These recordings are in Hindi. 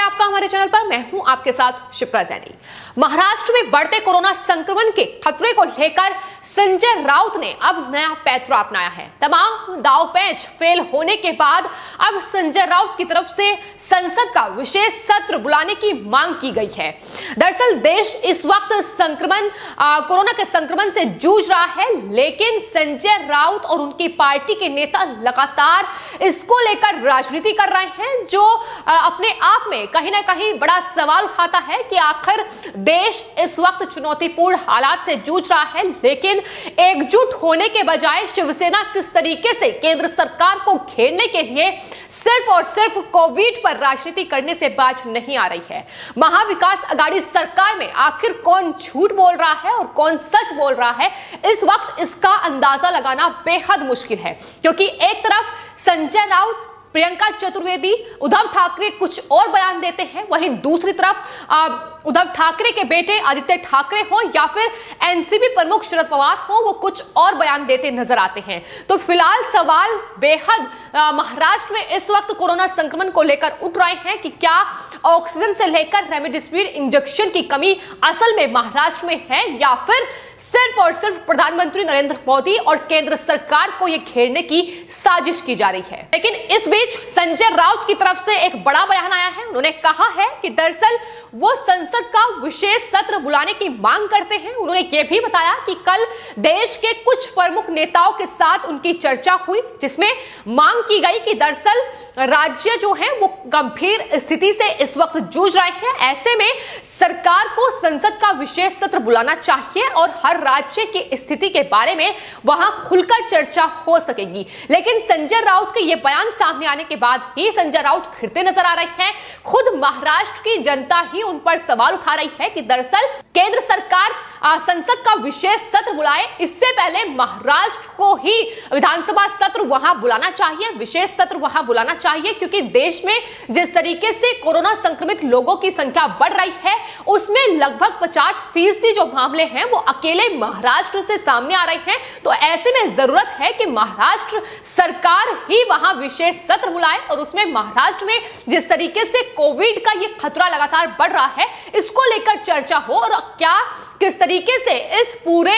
आपका हमारे चैनल पर। मैं हूं आपके साथ शिप्रा सैनी। महाराष्ट्र में बढ़ते कोरोना संक्रमण के खतरे को लेकर संजय राउत ने अब नया पैंतरा अपनाया है। तमाम दाव पेच फेल होने के बाद अब संजय राउत की तरफ से संसद का विशेष सत्र बुलाने की मांग की गई है। दरअसल देश इस वक्त कोरोना के संक्रमण से जूझ रहा है, लेकिन संजय राउत और उनकी पार्टी के नेता लगातार इसको लेकर राजनीति कर रहे हैं, जो अपने आप में कहीं ना कहीं बड़ा सवाल उठाता है कि आखिर देश इस वक्त चुनौतीपूर्ण हालात से जूझ रहा है, लेकिन एकजुट होने के बजाय शिवसेना किस तरीके से केंद्र सरकार को घेरने के लिए सिर्फ और सिर्फ कोविड पर राजनीति करने से बाज नहीं आ रही है। महाविकास अघाड़ी सरकार में आखिर कौन झूठ बोल रहा है और कौन सच बोल रहा है, इस वक्त इसका अंदाजा लगाना बेहद मुश्किल है, क्योंकि एक तरफ संजय राउत, प्रियंका चतुर्वेदी, उद्धव ठाकरे कुछ और बयान देते हैं, वहीं दूसरी तरफ उद्धव ठाकरे के बेटे आदित्य ठाकरे हो या फिर एनसीपी प्रमुख शरद पवार हो, वो कुछ और बयान देते नजर आते हैं। तो फिलहाल सवाल बेहद महाराष्ट्र में इस वक्त कोरोना संक्रमण को लेकर उठ रहे हैं कि क्या ऑक्सीजन से लेकर रेमडेसिविर इंजेक्शन की कमी असल में महाराष्ट्र में है या फिर सिर्फ और सिर्फ प्रधानमंत्री नरेंद्र मोदी और केंद्र सरकार को यह घेरने की साजिश की जा रही है। लेकिन इस बीच संजय राउत की तरफ से एक बड़ा बयान आया है। उन्होंने कहा है कि दरअसल वो संसद का विशेष सत्र बुलाने की मांग करते हैं। उन्होंने यह भी बताया कि कल देश के कुछ प्रमुख नेताओं के साथ उनकी चर्चा हुई, जिसमें मांग की गई कि दरअसल राज्य जो है वो गंभीर स्थिति से इस वक्त जूझ रहे हैं। ऐसे में सरकार को संसद का विशेष सत्र बुलाना चाहिए और हर राज्य की स्थिति के बारे में वहां खुलकर चर्चा हो सकेगी। लेकिन संजय राउत के ये बयान सामने आने के बाद ही संजय राउत खिरते नजर आ रहे हैं। खुद महाराष्ट्र की जनता ही उन पर सवाल उठा रही है कि दरअसल केंद्र सरकार संसद का विशेष सत्र बुलाए, इससे पहले महाराष्ट्र को ही विधानसभा सत्र वहां बुलाना चाहिए, विशेष सत्र वहां बुलाना चाहिए, क्योंकि देश में जिस तरीके से कोरोना संक्रमित लोगों की संख्या बढ़ रही है, उसमें लगभग 50% जो मामले हैं वो अकेले महाराष्ट्र से सामने आ रहे हैं। तो ऐसे में जरूरत है कि महाराष्ट्र सरकार ही वहां विशेष सत्र बुलाए और उसमें महाराष्ट्र में जिस तरीके से कोविड का ये खतरा लगातार बढ़ रहा है, इसको लेकर चर्चा हो और क्या किस तरीके से इस पूरे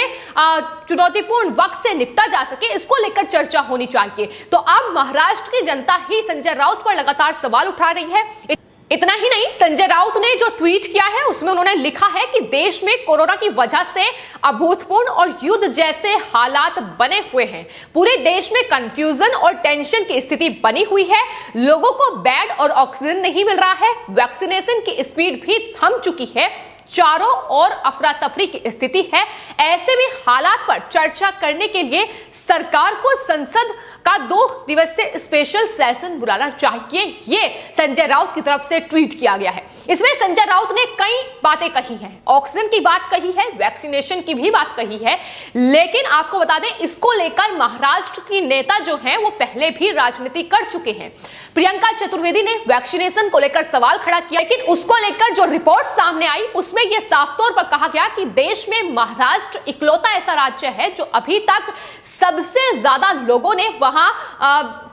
चुनौतीपूर्ण वक्त से निपटा जा सके, इसको लेकर चर्चा होनी चाहिए। तो अब महाराष्ट्र की जनता ही संजय राउत पर लगातार सवाल उठा रही है। इतना ही नहीं, संजय राउत ने जो ट्वीट किया है उसमें उन्होंने लिखा है कि देश में कोरोना की वजह से अभूतपूर्व और युद्ध जैसे हालात बने हुए हैं। पूरे देश में कंफ्यूजन और टेंशन की स्थिति बनी हुई है। लोगों को बेड और ऑक्सीजन नहीं मिल रहा है। वैक्सीनेशन की स्पीड भी थम चुकी है। चारों ओर अफरा तफरी की स्थिति है। ऐसे में हालात पर चर्चा करने के लिए सरकार को संसद का 2 दिवसीय स्पेशल सेशन बुलाना चाहिए। ये संजय राउत की तरफ से ट्वीट किया गया है। इसमें संजय राउत ने कई बातें कही हैं, ऑक्सीजन की बात कही है, वैक्सीनेशन की भी बात कही है, लेकिन आपको बता दें इसको लेकर महाराष्ट्र की नेता जो हैं वो पहले भी राजनीति कर चुके हैं। प्रियंका चतुर्वेदी ने वैक्सीनेशन को लेकर सवाल खड़ा किया, लेकिन उसको लेकर जो रिपोर्ट सामने आई उसमें यह साफ तौर पर कहा गया कि देश में महाराष्ट्र इकलौता ऐसा राज्य है जो अभी तक सबसे ज्यादा लोगों ने वहां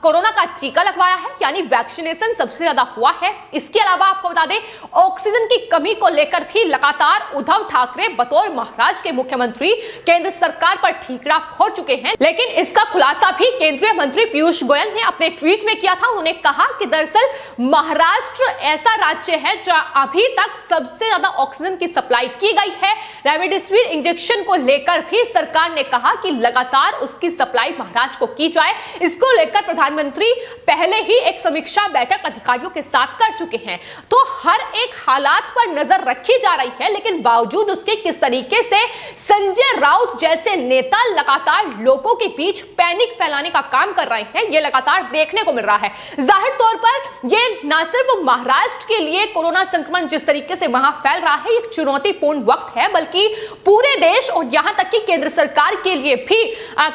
कोरोना का टीका लगवाया है, यानी वैक्सीनेशन सबसे ज्यादा हुआ है। इसके अलावा आपको बता दें ऑक्सीजन की कमी को लेकर भी लगातार उद्धव ठाकरे बतौर महाराष्ट्र के मुख्यमंत्री केंद्र सरकार पर ठीकरा फोड़ चुके हैं। लेकिन इसका खुलासा भी केंद्रीय मंत्री पीयूष गोयल ने अपने ट्वीट में किया था। उन्होंने कहा कि दरअसल महाराष्ट्र ऐसा राज्य है जो अभी तक सबसे ज्यादा ऑक्सीजन की सप्लाई की गई है। रेमडेसिविर इंजेक्शन को लेकर भी सरकार ने कहा कि लगातार उसकी सप्लाई महाराष्ट्र को की जाए। इसको लेकर प्रधानमंत्री पहले ही एक समीक्षा बैठक अधिकारियों के साथ कर चुके हैं। तो हर एक हालात पर नजर रखी जा रही है, लेकिन बावजूद उसके किस तरीके से संजय राउत जैसे नेता लगातार लोगों के बीच पैनिक फैलाने का काम कर रहे हैं, यह लगातार देखने को मिल रहा है। जाहिर तौर पर यह न सिर्फ महाराष्ट्र के लिए कोरोना संक्रमण जिस तरीके से वहां फैल रहा है एक चुनौतीपूर्ण वक्त है, बल्कि पूरे देश और यहां तक कि केंद्र सरकार के लिए भी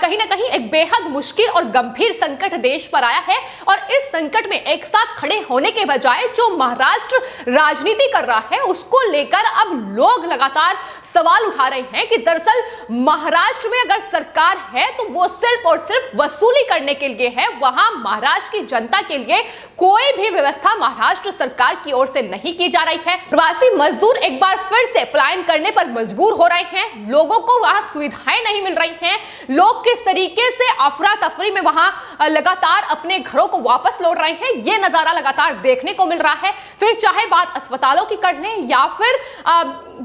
कहीं ना कहीं एक बेहद मुश्किल और गंभीर संकट देश पर आया है। और इस संकट में एक साथ खड़े होने के बजाय जो महाराष्ट्र राजनीति कर रहा है उसको लेकर अब लोग लगातार सवाल उठा रहे हैं कि दरअसल महाराष्ट्र में अगर सरकार है तो वो सिर्फ और सिर्फ वसूली करने के लिए है, वहां महाराष्ट्र की जनता के लिए कोई भी व्यवस्था महाराष्ट्र सरकार की ओर से नहीं की जा रही है। प्रवासी मजदूर एक बार फिर से पलायन करने पर मजबूर हो रहे हैं, लोगों को वहां सुविधाएं नहीं मिल रही हैं, लोग किस तरीके से अफरा तफरी में वहां लगातार अपने घरों को वापस लौट रहे हैं, ये नजारा लगातार देखने को मिल रहा है। फिर चाहे बात अस्पतालों की कर लें या फिर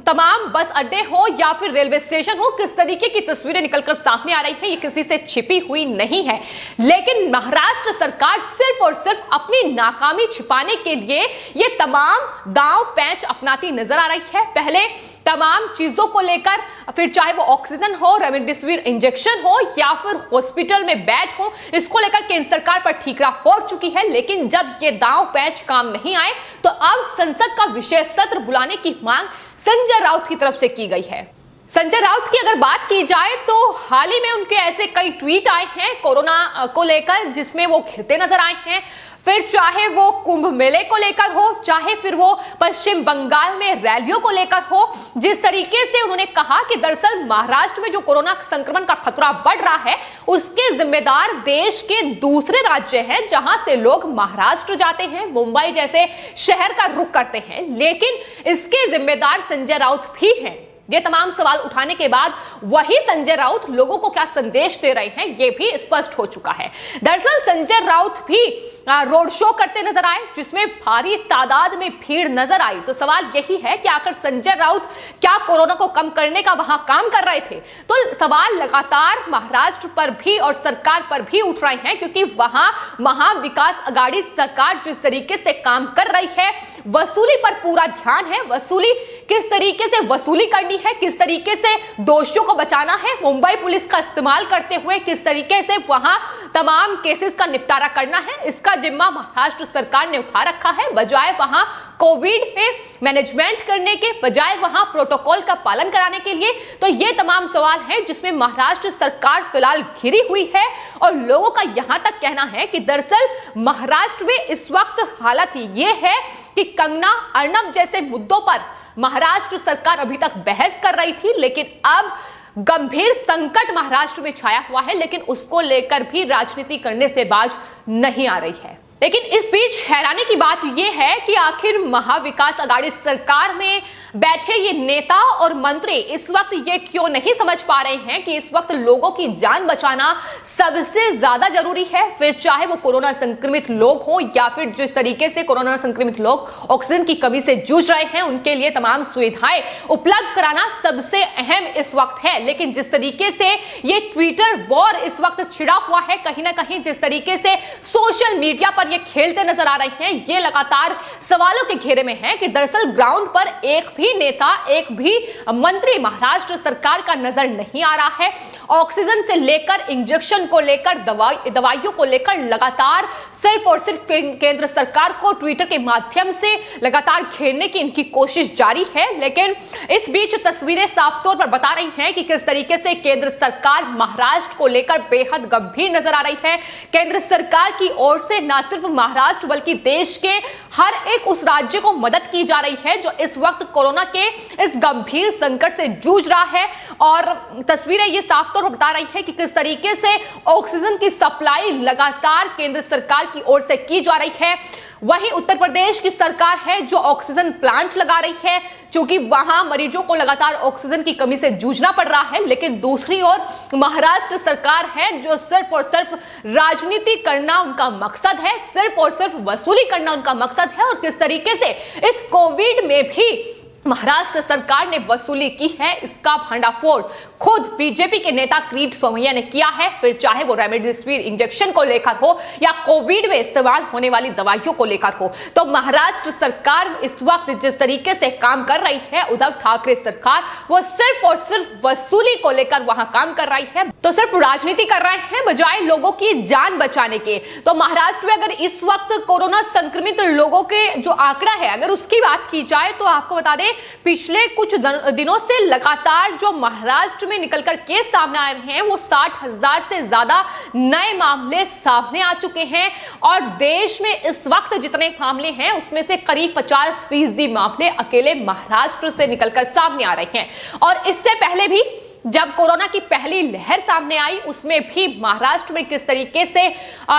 तमाम बस अड्डे हो या फिर रेलवे स्टेशन हो, किस तरीके की तस्वीरें निकलकर सामने आ रही है, ये किसी से छिपी हुई नहीं है। लेकिन महाराष्ट्र सरकार सिर्फ और सिर्फ अपनी नाकामी छिपाने के लिए ये तमाम दांव पैंच अपनाती नजर आ रही है। पहले तमाम चीजों को लेकर, फिर चाहे वो ऑक्सीजन हो, रेमडेसिविर इंजेक्शन हो या फिर हॉस्पिटल में बेड हो, इसको लेकर केंद्र सरकार पर ठीकरा फोड़ चुकी है। लेकिन जब ये दांव पैंच काम नहीं आए तो अब संसद का विशेष सत्र बुलाने की मांग संजय राउत की तरफ से की गई है। संजय राउत की अगर बात की जाए तो हाल ही में उनके ऐसे कई ट्वीट आए हैं कोरोना को लेकर, जिसमें वो घिरते नजर आए हैं। फिर चाहे वो कुंभ मेले को लेकर हो, चाहे फिर वो पश्चिम बंगाल में रैलियों को लेकर हो, जिस तरीके से उन्होंने कहा कि दरअसल महाराष्ट्र में जो कोरोना संक्रमण का खतरा बढ़ रहा है उसके जिम्मेदार देश के दूसरे राज्य हैं, जहां से लोग महाराष्ट्र जाते हैं, मुंबई जैसे शहर का रुख करते हैं, लेकिन इसके जिम्मेदार संजय राउत भी हैं। ये तमाम सवाल उठाने के बाद वही संजय राउत लोगों को क्या संदेश दे रहे हैं ये भी स्पष्ट हो चुका है। दरअसल संजय राउत भी रोड शो करते नजर आए, जिसमें भारी तादाद में भीड़ नजर आई। तो सवाल यही है कि आखिर संजय राउत क्या कोरोना को कम करने का वहां काम कर रहे थे? तो सवाल लगातार महाराष्ट्र पर भी और सरकार पर भी उठ रहे हैं, क्योंकि वहां महाविकास आघाड़ी सरकार जिस तरीके से काम कर रही है, वसूली पर पूरा ध्यान है। वसूली किस तरीके से वसूली करनी है, किस तरीके से दोषियों को बचाना है, मुंबई पुलिस का इस्तेमाल करते हुए किस तरीके से वहां तमाम केसेस का निपटारा करना है, इसका जिम्मा महाराष्ट्र सरकार ने उठा रखा है। बजाय वहां कोविड पे मैनेजमेंट करने के, बजाय वहां प्रोटोकॉल का पालन कराने के लिए, तो ये तमाम सवाल हैं जिसमें महाराष्ट्र सरकार फिलहाल घिरी हुई है। और लोगों का यहां तक कहना है कि दरअसल महाराष्ट्र में इस वक्त हालत ये है कि कंगना अर्नब जैसे मुद्दों पर महाराष्ट्र सरकार अभी तक बहस कर रही थी, लेकिन अब गंभीर संकट महाराष्ट्र में छाया हुआ है, लेकिन उसको लेकर भी राजनीति करने से बाज नहीं आ रही है। लेकिन इस बीच हैरानी की बात यह है कि आखिर महाविकास आघाड़ी सरकार में बैठे ये नेता और मंत्री इस वक्त ये क्यों नहीं समझ पा रहे हैं कि इस वक्त लोगों की जान बचाना सबसे ज्यादा जरूरी है। फिर चाहे वो कोरोना संक्रमित लोग हो या फिर जिस तरीके से कोरोना संक्रमित लोग ऑक्सीजन की कमी से जूझ रहे हैं, उनके लिए तमाम सुविधाएं उपलब्ध कराना सबसे अहम इस वक्त है। लेकिन जिस तरीके से ये ट्विटर वॉर इस वक्त छिड़ा हुआ है, कहीं ना कहीं जिस तरीके से सोशल मीडिया पर ये खेलते नजर आ रहे हैं, ये लगातार सवालों के घेरे में है कि दरअसल ग्राउंड पर एक भी नेता, एक भी मंत्री महाराष्ट्र सरकार का नजर नहीं आ रहा है। ऑक्सीजन से लेकर इंजेक्शन को लेकर दवाइयों को लेकर लगातार सिर्फ और सिर्फ केंद्र सरकार को ट्विटर के माध्यम से लगातार घेरने की इनकी कोशिश जारी है। लेकिन इस बीच तस्वीरें साफ तौर पर बता रही हैं कि किस तरीके से केंद्र सरकार महाराष्ट्र को लेकर बेहद गंभीर नजर आ रही है। केंद्र सरकार की ओर से न सिर्फ महाराष्ट्र बल्कि देश के हर एक उस राज्य को मदद की जा रही है जो इस वक्त कोरोना के इस गंभीर संकट से जूझ रहा है। और तस्वीरें ये साफ तौर पर बता रही है कि किस तरीके से ऑक्सीजन की सप्लाई लगातार केंद्र सरकार की ओर से की जा रही है। वहीं उत्तर प्रदेश की सरकार है जो ऑक्सीजन प्लांट लगा रही है, क्योंकि वहां मरीजों को लगातार ऑक्सीजन की कमी से जूझना पड़ रहा है। लेकिन दूसरी ओर महाराष्ट्र सरकार है जो सिर्फ और सिर्फ राजनीति करना उनका मकसद है, सिर्फ और सिर्फ वसूली करना उनका मकसद है। और किस तरीके से इस कोविड में भी महाराष्ट्र सरकार ने वसूली की है, इसका भंडाफोड़ खुद बीजेपी के नेता किरीट सोमैया ने किया है। फिर चाहे वो रेमडेसिविर इंजेक्शन को लेकर हो या कोविड में इस्तेमाल होने वाली दवाइयों को लेकर हो, तो महाराष्ट्र सरकार इस वक्त जिस तरीके से काम कर रही है, उद्धव ठाकरे सरकार वो सिर्फ और सिर्फ वसूली को लेकर वहां काम कर रही है, तो सिर्फ राजनीति कर रहे हैं बजाय लोगों की जान बचाने के। तो महाराष्ट्र में अगर इस वक्त कोरोना संक्रमित लोगों के जो आंकड़ा है, अगर उसकी बात की जाए तो आपको बता दें पिछले कुछ दिनों से लगातार जो महाराष्ट्र में निकलकर केस सामने आ रहे हैं वो 60,000 से ज्यादा नए मामले सामने आ चुके हैं और देश में इस वक्त जितने मामले हैं उसमें से करीब 50% मामले अकेले महाराष्ट्र से निकलकर सामने आ रहे हैं। और इससे पहले भी जब कोरोना की पहली लहर सामने आई उसमें भी महाराष्ट्र में किस तरीके से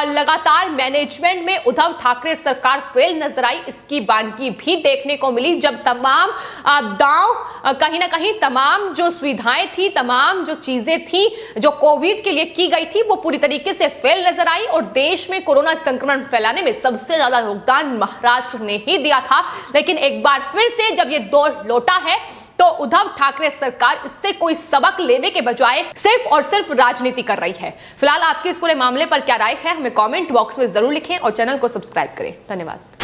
लगातार मैनेजमेंट में उद्धव ठाकरे सरकार फेल नजर आई, इसकी बानगी भी देखने को मिली। जब तमाम दांव कहीं ना कहीं तमाम जो सुविधाएं थी, तमाम जो चीजें थी जो कोविड के लिए की गई थी वो पूरी तरीके से फेल नजर आई और देश में कोरोना संक्रमण फैलाने में सबसे ज्यादा योगदान महाराष्ट्र ने ही दिया था। लेकिन एक बार फिर से जब ये दौर लौटा है तो उद्धव ठाकरे सरकार इससे कोई सबक लेने के बजाय सिर्फ और सिर्फ राजनीति कर रही है। फिलहाल आपकी इस पूरे मामले पर क्या राय है हमें कमेंट बॉक्स में जरूर लिखें और चैनल को सब्सक्राइब करें। धन्यवाद।